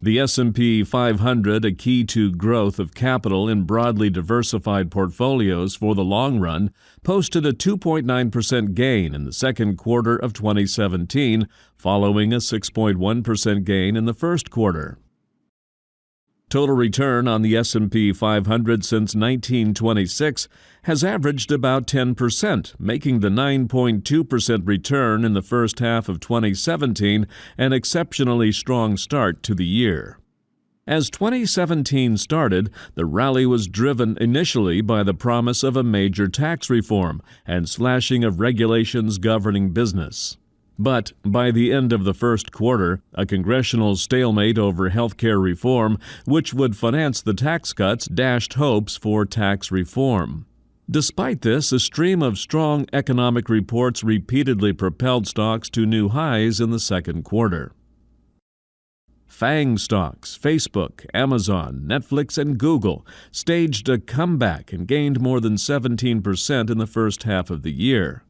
The S&P 500, a key to growth of capital in broadly diversified portfolios for the long run, posted a 2.9% gain in the second quarter of 2017, following a 6.1% gain in the first quarter. Total return on the S&P 500 since 1926 has averaged about 10%, making the 9.2% return in the first half of 2017 an exceptionally strong start to the year. As 2017 started, the rally was driven initially by the promise of a major tax reform and slashing of regulations governing business. But by the end of the first quarter, a congressional stalemate over health care reform, which would finance the tax cuts, dashed hopes for tax reform. Despite this, a stream of strong economic reports repeatedly propelled stocks to new highs in the second quarter. FANG stocks, Facebook, Amazon, Netflix, and Google staged a comeback and gained more than 17% in the first half of the year.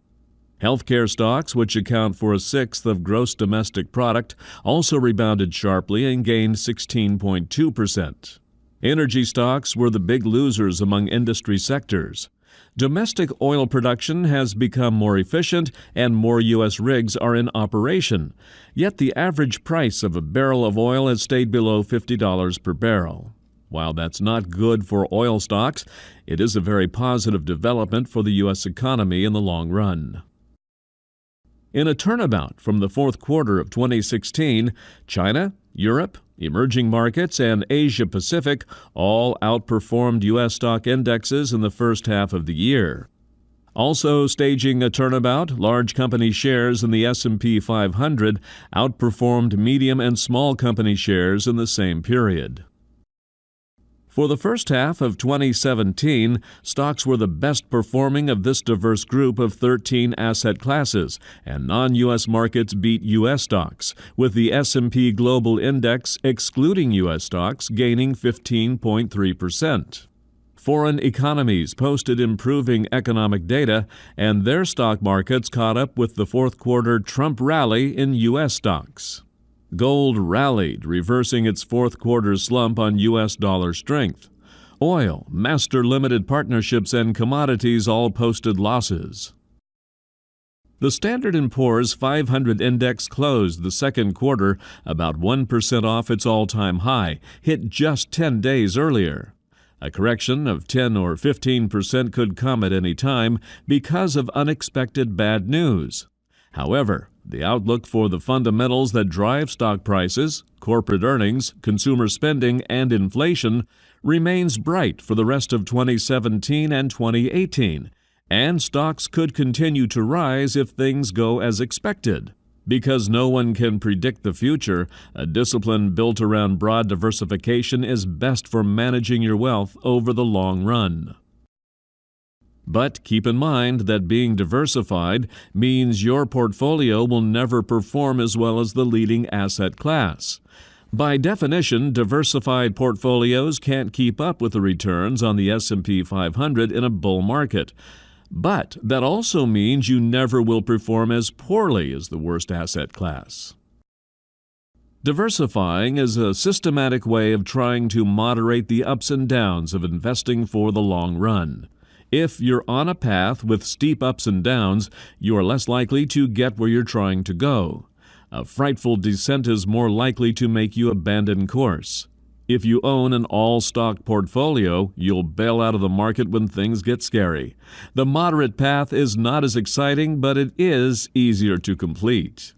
Healthcare stocks, which account for a sixth of gross domestic product, also rebounded sharply and gained 16.2%. Energy stocks were the big losers among industry sectors. Domestic oil production has become more efficient and more U.S. rigs are in operation, yet the average price of a barrel of oil has stayed below $50 per barrel. While that's not good for oil stocks, it is a very positive development for the U.S. economy in the long run. In a turnabout from the fourth quarter of 2016, China, Europe, emerging markets, and Asia-Pacific all outperformed U.S. stock indexes in the first half of the year. Also staging a turnabout, large company shares in the S&P 500 outperformed medium and small company shares in the same period. For the first half of 2017, stocks were the best performing of this diverse group of 13 asset classes, and non-U.S. markets beat U.S. stocks, with the S&P Global Index, excluding U.S. stocks, gaining 15.3%. Foreign economies posted improving economic data, and their stock markets caught up with the fourth quarter Trump rally in U.S. stocks. Gold rallied, reversing its fourth quarter slump on U.S. dollar strength. Oil, master limited partnerships, and commodities all posted losses. The Standard & Poor's 500 index closed the second quarter about 1% off its all-time high, hit just 10 days earlier. A correction of 10 or 15% could come at any time because of unexpected bad news. However, the outlook for the fundamentals that drive stock prices, corporate earnings, consumer spending, and inflation remains bright for the rest of 2017 and 2018, and stocks could continue to rise if things go as expected. Because no one can predict the future, a discipline built around broad diversification is best for managing your wealth over the long run. But keep in mind that being diversified means your portfolio will never perform as well as the leading asset class. By definition, diversified portfolios can't keep up with the returns on the S&P 500 in a bull market. But that also means you never will perform as poorly as the worst asset class. Diversifying is a systematic way of trying to moderate the ups and downs of investing for the long run. If you're on a path with steep ups and downs, you are less likely to get where you're trying to go. A frightful descent is more likely to make you abandon course. If you own an all-stock portfolio, you'll bail out of the market when things get scary. The moderate path is not as exciting, but it is easier to complete.